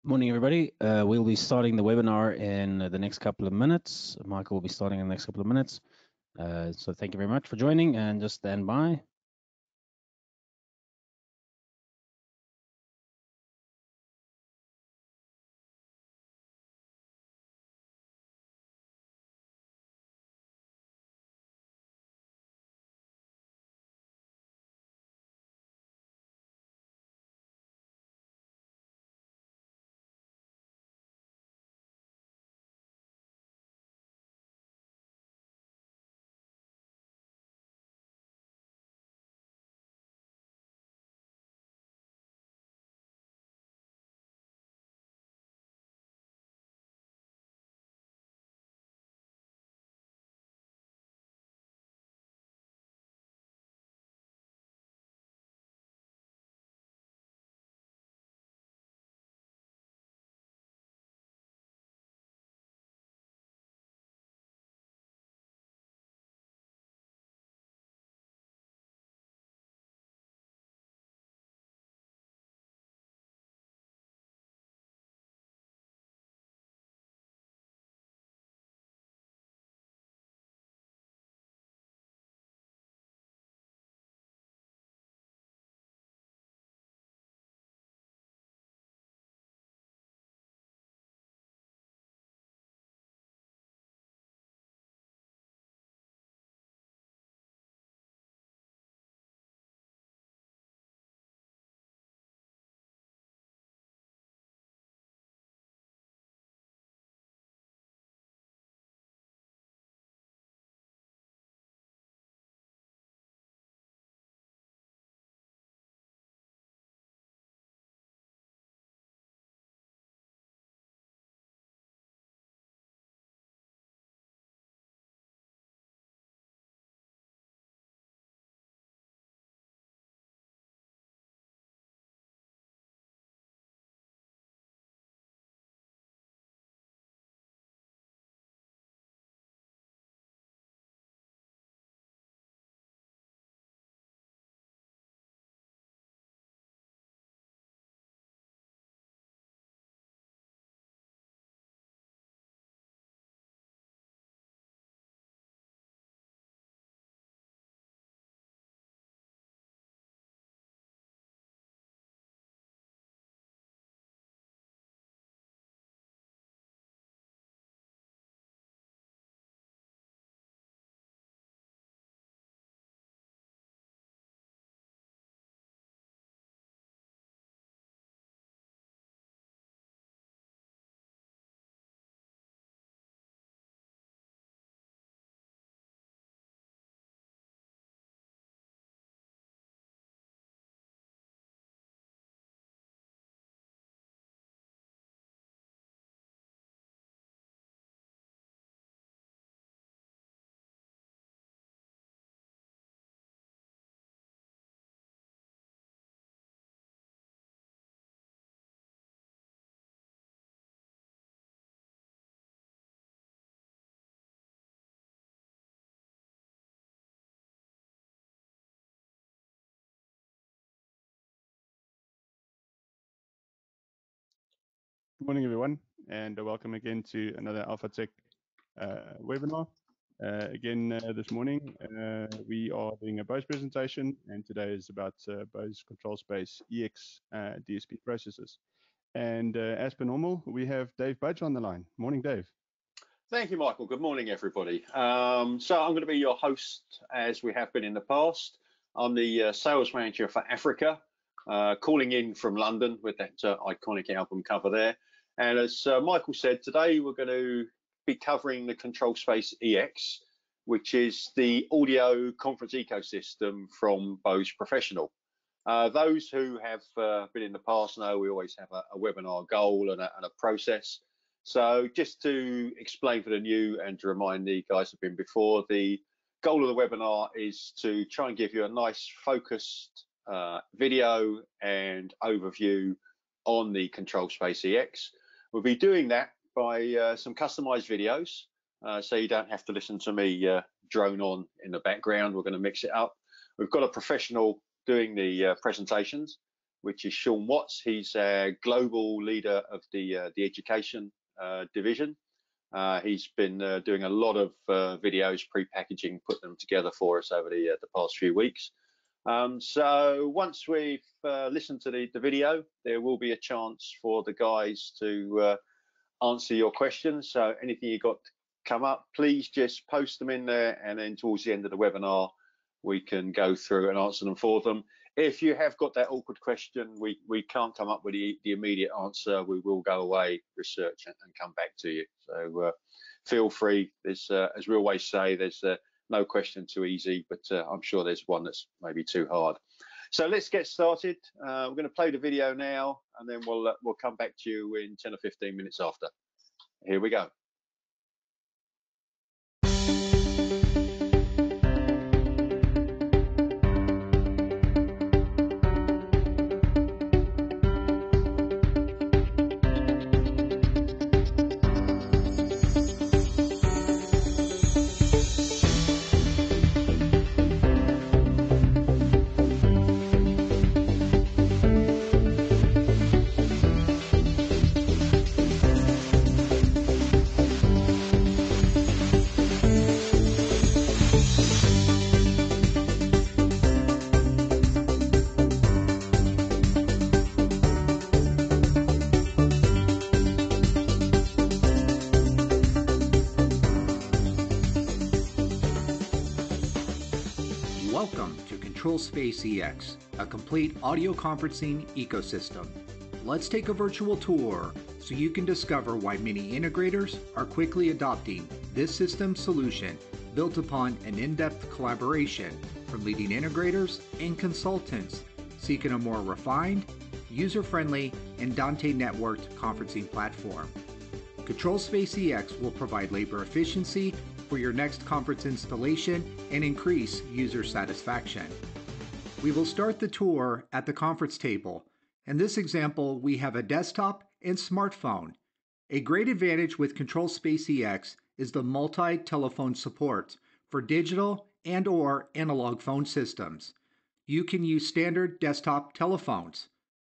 Morning, everybody. We'll be starting the webinar in the next couple of minutes. Michael will be starting in the next couple of minutes. So thank you very much for joining, and just stand by. Good morning, everyone, and welcome again to another Alpha Tech webinar. This morning, we are doing a Bose presentation, and today is about Bose ControlSpace EX DSP processors. And as per normal, we have Dave Budge on the line. Morning, Dave. Thank you, Michael. Good morning, everybody. So I'm going to be your host, as we have been in the past. I'm the sales manager for Africa, calling in from London with that iconic album cover there. And as Michael said, today we're going to be covering the ControlSpace EX, which is the audio conference ecosystem from Bose Professional. Those who have been in the past know we always have a webinar goal and a process. So just to explain for the new and to remind the guys who've been before, the goal of the webinar is to try and give you a nice focused video and overview on the ControlSpace EX. We'll be doing that by some customized videos, so you don't have to listen to me drone on in the background. We're going to mix it up. We've got a professional doing the presentations. which is Sean Watts. He's a global leader of the education division. He's been doing a lot of videos, pre-packaging, put them together for us over the past few weeks. So once we've listened to the video, there will be a chance for the guys to answer your questions. So anything you got to come up, please just post them in there, and then towards the end of the webinar, we can go through and answer them for them. If you have got that awkward question, we can't come up with the immediate answer, we will go away, research and come back to you. So feel free. There's, as we always say, there's no question too easy, but I'm sure there's one that's maybe too hard. So let's get started. We're going to play the video now, and then we'll come back to you in 10 or 15 minutes after. Here we go. Welcome to ControlSpace EX, a complete audio conferencing ecosystem. Let's take a virtual tour so you can discover why many integrators are quickly adopting this system solution built upon an in-depth collaboration from leading integrators and consultants seeking a more refined, user-friendly, and Dante-networked conferencing platform. ControlSpace EX will provide labor efficiency for your next conference installation and increase user satisfaction. We will start the tour at the conference table. In this example, we have a desktop and smartphone. A great advantage with ControlSpace EX is the multi-telephone support for digital and/or analog phone systems. You can use standard desktop telephones.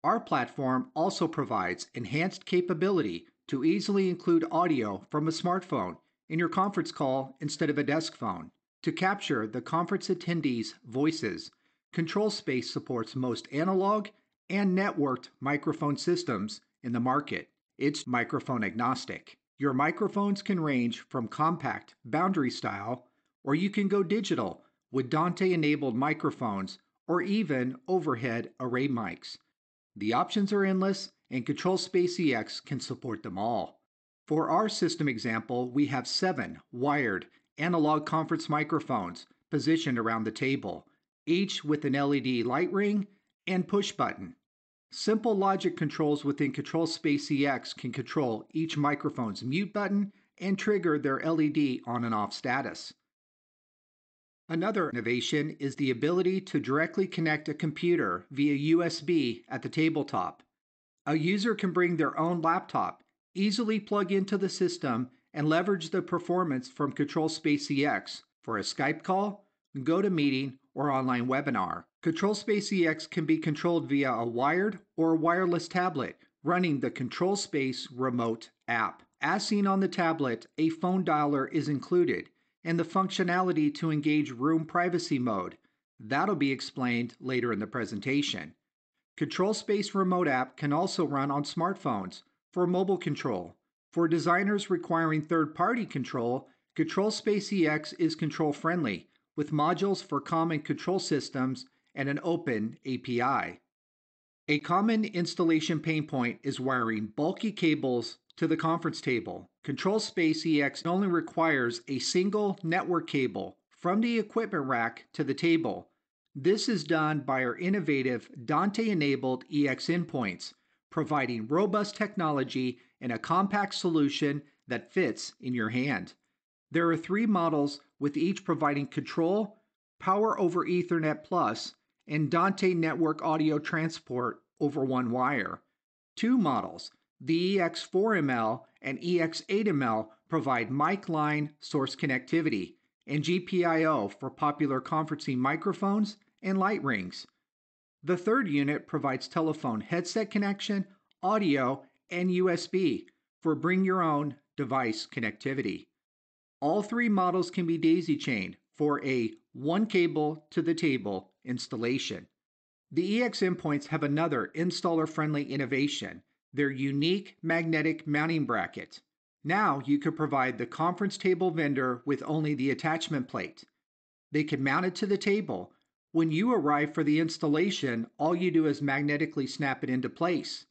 Our platform also provides enhanced capability to easily include audio from a smartphone in your conference call instead of a desk phone. To capture the conference attendees' voices, ControlSpace supports most analog and networked microphone systems in the market. It's microphone agnostic. Your microphones can range from compact boundary style, or you can go digital with Dante-enabled microphones or even overhead array mics. The options are endless, and ControlSpace EX can support them all. For our system example, we have 7 wired analog conference microphones positioned around the table, each with an LED light ring and push button. Simple logic controls within ControlSpace EX can control each microphone's mute button and trigger their LED on and off status. Another innovation is the ability to directly connect a computer via USB at the tabletop. A user can bring their own laptop, easily plug into the system, and leverage the performance from ControlSpace EX for a Skype call, GoToMeeting, or online webinar. ControlSpace EX can be controlled via a wired or wireless tablet running the ControlSpace Remote app. As seen on the tablet, a phone dialer is included, and the functionality to engage room privacy mode. That'll be explained later in the presentation. ControlSpace Remote app can also run on smartphones for mobile control. For designers requiring third-party control, ControlSpace EX is control-friendly, with modules for common control systems and an open API. A common installation pain point is wiring bulky cables to the conference table. ControlSpace EX only requires a single network cable from the equipment rack to the table. This is done by our innovative Dante-enabled EX endpoints, providing robust technology and a compact solution that fits in your hand. There are 3 models, with each providing control, power over Ethernet Plus, and Dante network audio transport over one wire. 2 models, the EX4ML and EX8ML, provide mic line source connectivity and GPIO for popular conferencing microphones and light rings. The third unit provides telephone headset connection, audio, and USB for bring your own device connectivity. All three models can be daisy chained for a one cable to the table installation. The EX endpoints have another installer-friendly innovation, their unique magnetic mounting bracket. Now you could provide the conference table vendor with only the attachment plate. They can mount it to the table. When you arrive for the installation, all you do is magnetically snap it into place.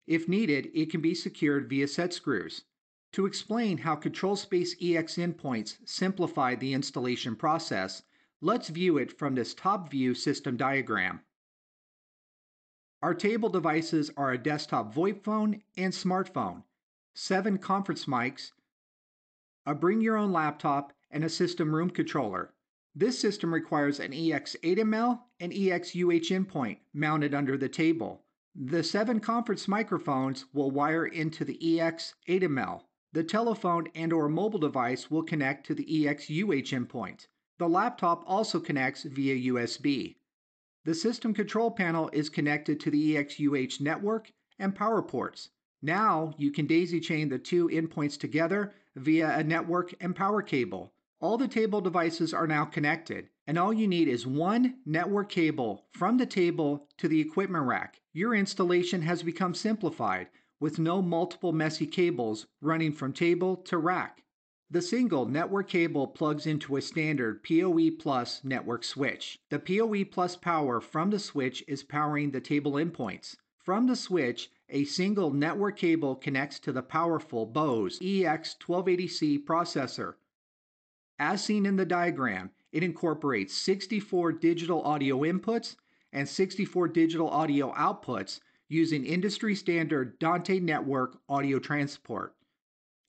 If needed, it can be secured via set screws. To explain how ControlSpace EX endpoints simplify the installation process, let's view it from this top view system diagram. Our table devices are a desktop VoIP phone and smartphone, 7 conference mics, a bring your own laptop, and a system room controller. This system requires an EX8ML and EX-UH endpoint mounted under the table. The 7 conference microphones will wire into the EX8ML. The telephone and/or mobile device will connect to the EX-UH endpoint. The laptop also connects via USB. The system control panel is connected to the EX-UH network and power ports. Now you can daisy chain the two endpoints together via a network and power cable. All the table devices are now connected, and all you need is one network cable from the table to the equipment rack. Your installation has become simplified, with no multiple messy cables running from table to rack. The single network cable plugs into a standard PoE Plus network switch. The PoE Plus power from the switch is powering the table endpoints. From the switch, a single network cable connects to the powerful Bose EX1280C processor. As seen in the diagram, it incorporates 64 digital audio inputs and 64 digital audio outputs using industry-standard Dante network audio transport.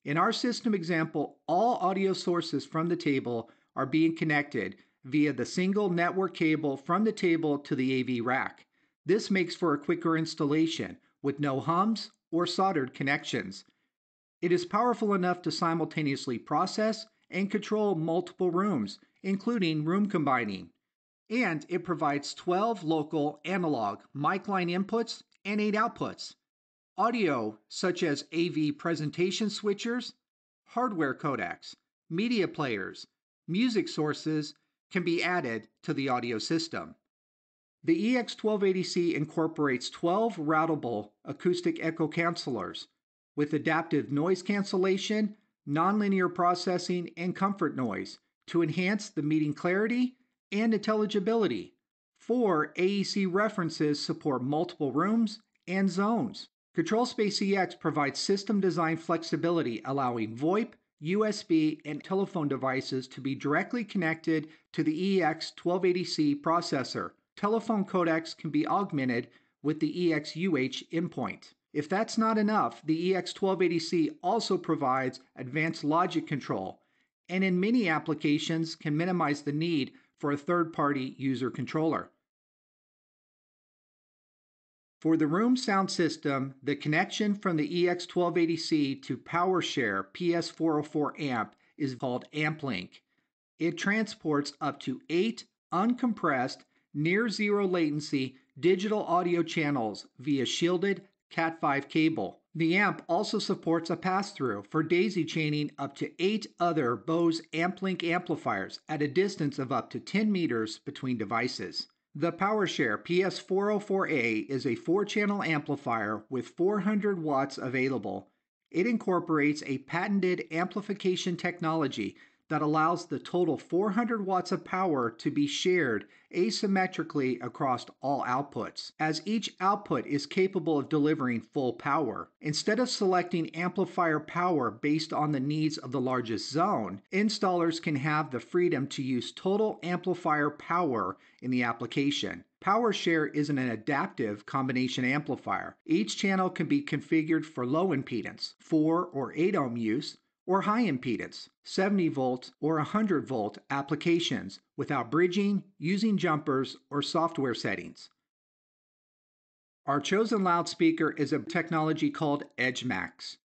In our system example, all audio sources from the table are being connected via the single network cable from the table to the AV rack. This makes for a quicker installation with no hums or soldered connections. It is powerful enough to simultaneously process and control multiple rooms, including room combining. And it provides 12 local analog mic line inputs and 8 outputs. Audio such as AV presentation switchers, hardware codecs, media players, music sources can be added to the audio system. The EX1280C incorporates 12 routable acoustic echo cancelers with adaptive noise cancellation, nonlinear processing, and comfort noise to enhance the meeting clarity and intelligibility. 4 AEC references support multiple rooms and zones. ControlSpace EX provides system design flexibility, allowing VoIP, USB, and telephone devices to be directly connected to the EX1280C processor. Telephone codecs can be augmented with the EX-UH endpoint. If that's not enough, the EX1280C also provides advanced logic control, and in many applications can minimize the need for a third-party user controller. For the room sound system, the connection from the EX1280C to PowerShare PS404 amp is called AmpLink. It transports up to 8 uncompressed, near zero latency digital audio channels via shielded Cat5 cable. The amp also supports a pass-through for daisy chaining up to 8 other Bose AmpLink amplifiers at a distance of up to 10 meters between devices. The PowerShare PS404A is a 4-channel amplifier with 400 watts available. It incorporates a patented amplification technology that allows the total 400 watts of power to be shared asymmetrically across all outputs, as each output is capable of delivering full power. Instead of selecting amplifier power based on the needs of the largest zone, installers can have the freedom to use total amplifier power in the application. PowerShare is an adaptive combination amplifier. Each channel can be configured for low impedance, 4 or 8 ohm use, or high impedance, 70 volt or 100 volt applications without bridging, using jumpers, or software settings. Our chosen loudspeaker is a technology called EdgeMax.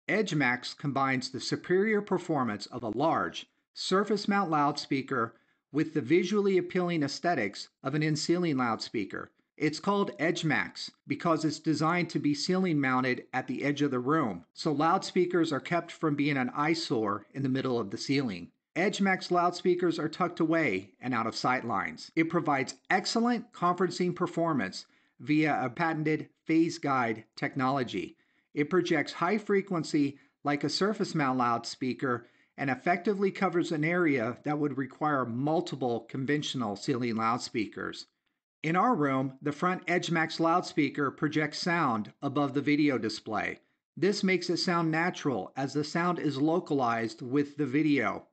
EdgeMax combines the superior performance of a large surface mount loudspeaker with the visually appealing aesthetics of an in-ceiling loudspeaker. It's called EdgeMax because it's designed to be ceiling mounted at the edge of the room, so loudspeakers are kept from being an eyesore in the middle of the ceiling. EdgeMax loudspeakers are tucked away and out of sight lines. It provides excellent conferencing performance via a patented phase guide technology. It projects high frequency like a surface mount loudspeaker and effectively covers an area that would require multiple conventional ceiling loudspeakers. In our room, the front EdgeMax loudspeaker projects sound above the video display. This makes it sound natural as the sound is localized with the video.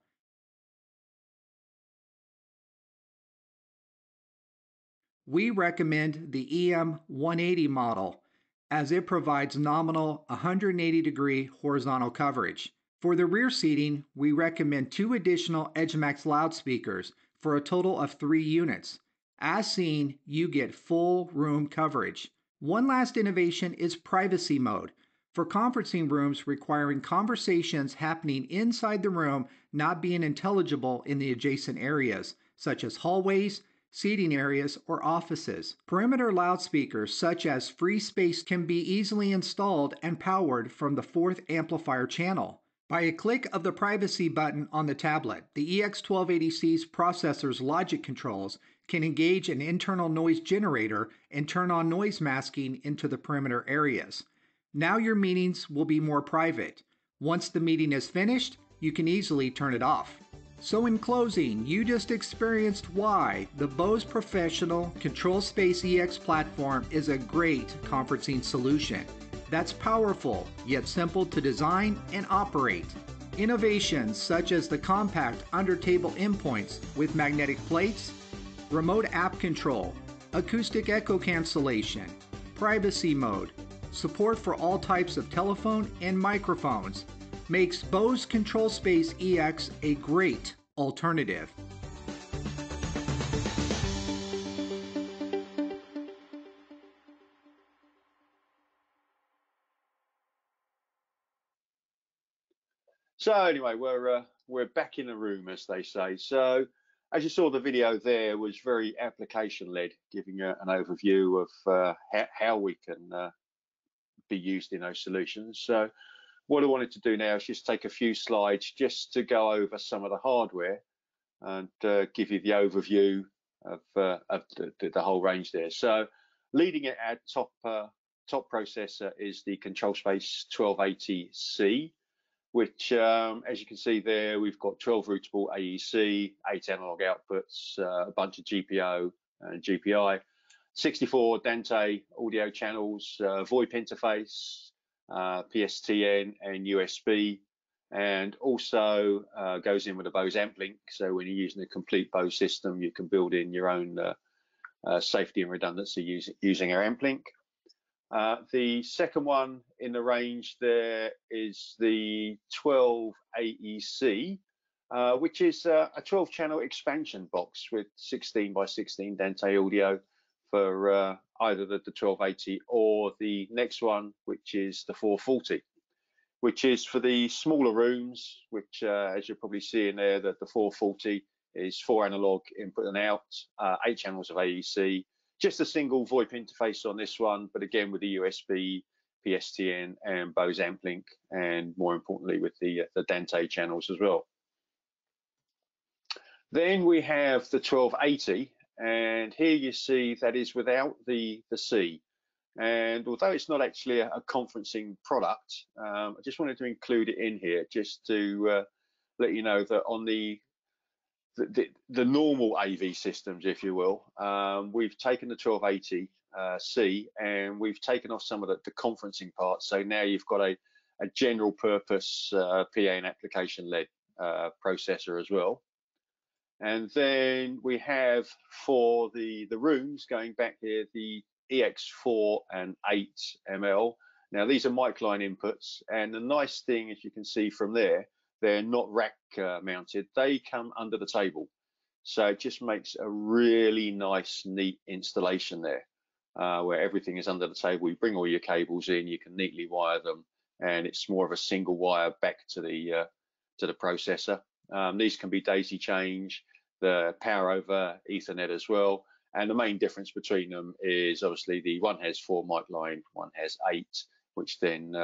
We recommend the EM180 model as it provides nominal 180-degree horizontal coverage. For the rear seating, we recommend 2 additional EdgeMax loudspeakers for a total of 3 units. As seen, you get full room coverage. One last innovation is privacy mode. For conferencing rooms requiring conversations happening inside the room not being intelligible in the adjacent areas, such as hallways, seating areas, or offices. Perimeter loudspeakers such as Free Space can be easily installed and powered from the 4th amplifier channel. By a click of the privacy button on the tablet, the EX1280C's processor's logic controls can engage an internal noise generator and turn on noise masking into the perimeter areas. Now your meetings will be more private. Once the meeting is finished, you can easily turn it off. So in closing, you just experienced why the Bose Professional ControlSpace EX platform is a great conferencing solution that's powerful yet simple to design and operate. Innovations such as the compact under-table endpoints with magnetic plates, remote app control, acoustic echo cancellation, privacy mode, support for all types of telephone and microphones, makes Bose ControlSpace EX a great alternative. So anyway, we're back in the room, as they say. So as you saw, the video there was very application-led, giving an overview of how we can be used in those solutions. So what I wanted to do now is just take a few slides just to go over some of the hardware and give you the overview of the whole range there. So leading it at top processor is the ControlSpace 1280C, which as you can see there, we've got 12 routable AEC, 8 analog outputs, a bunch of GPO and GPI, 64 Dante audio channels, VoIP interface, PSTN and USB, and also goes in with a Bose amp link. So when you're using a complete Bose system, you can build in your own safety and redundancy using our amp link. The second one in the range there is the 12 AEC, which is a 12-channel expansion box with 16 by 16 Dante audio for either the 1280 or the next one, which is the 440, which is for the smaller rooms, which as you'll probably see in there, that the 440 is 4 analog input and out, 8 channels of AEC, just a single VoIP interface on this one, but again with the USB, PSTN and Bose amp link, and more importantly with the Dante channels as well. Then we have the 1280, and here you see that is without the C. And although it's not actually a conferencing product, I just wanted to include it in here just to let you know that on the normal AV systems, if you will, we've taken the 1280 C and we've taken off some of the conferencing parts. So now you've got a general purpose PA and application led processor as well. And then we have for the rooms going back here, the EX4 and 8 ML. Now these are mic line inputs, and the nice thing, as you can see from there, they're not rack mounted, they come under the table. So it just makes a really nice, neat installation there, where everything is under the table. You bring all your cables in, you can neatly wire them, and it's more of a single wire back to the processor. These can be daisy chained. the power over Ethernet as well. And the main difference between them is obviously the one has 4 mic line, one has 8, which then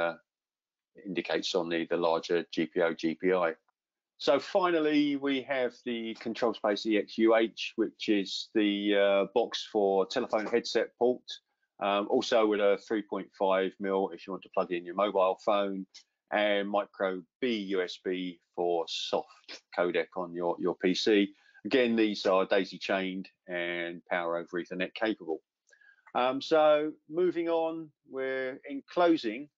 indicates on the larger GPO GPI. So finally, we have the ControlSpace EX-UH, which is the box for telephone headset port. Also with a 3.5mm if you want to plug in your mobile phone, and micro B USB for soft codec on your PC. Again, these are daisy chained and power over Ethernet capable. So moving on, we're in closing.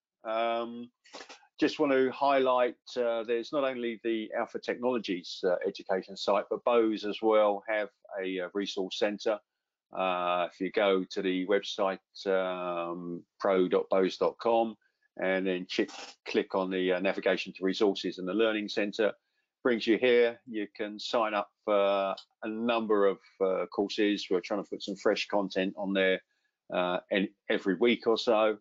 Just want to highlight there's not only the Alpha Technologies education site, but Bose as well have a resource center. If you go to the website pro.bose.com and then click on the navigation to resources and the learning center, brings you here. You can sign up for a number of courses. We're trying to put some fresh content on there every week or so.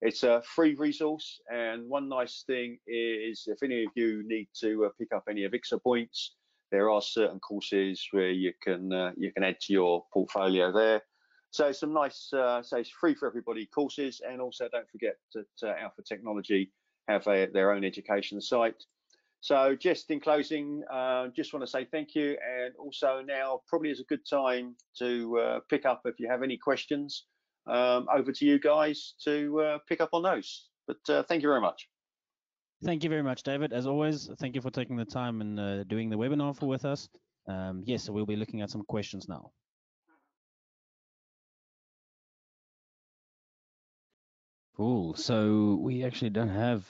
It's a free resource, and one nice thing is if any of you need to pick up any Avixa points, there are certain courses where you can add to your portfolio there. So some nice, so it's free for everybody courses, and also don't forget that Alpha Technology have their own education site. So just in closing, just want to say thank you, and also now probably is a good time to pick up if you have any questions. Over to you guys to pick up on those. But thank you very much. Thank you very much, David. As always, thank you for taking the time and doing the webinar with us. Yes, so we'll be looking at some questions now. Cool. So we actually don't have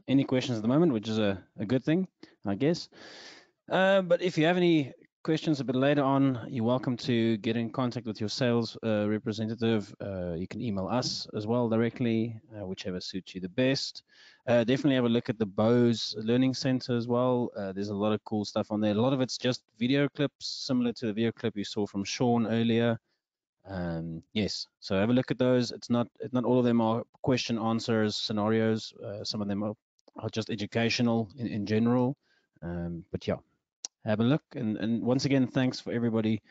any questions at the moment, which is a good thing, I guess. But if you have any questions a bit later on, you're welcome to get in contact with your sales representative. You can email us as well directly, whichever suits you the best. Definitely have a look at the Bose Learning Center as well. There's a lot of cool stuff on there. A lot of it's just video clips, similar to the video clip you saw from Sean earlier. Yes, so have a look at those. It's not all of them are question answers scenarios. Some of them are just educational in general. But yeah, have a look, and once again, thanks for everybody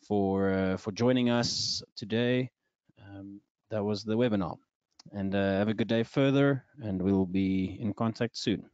for joining us today. That was the webinar, and have a good day further, and we will be in contact soon.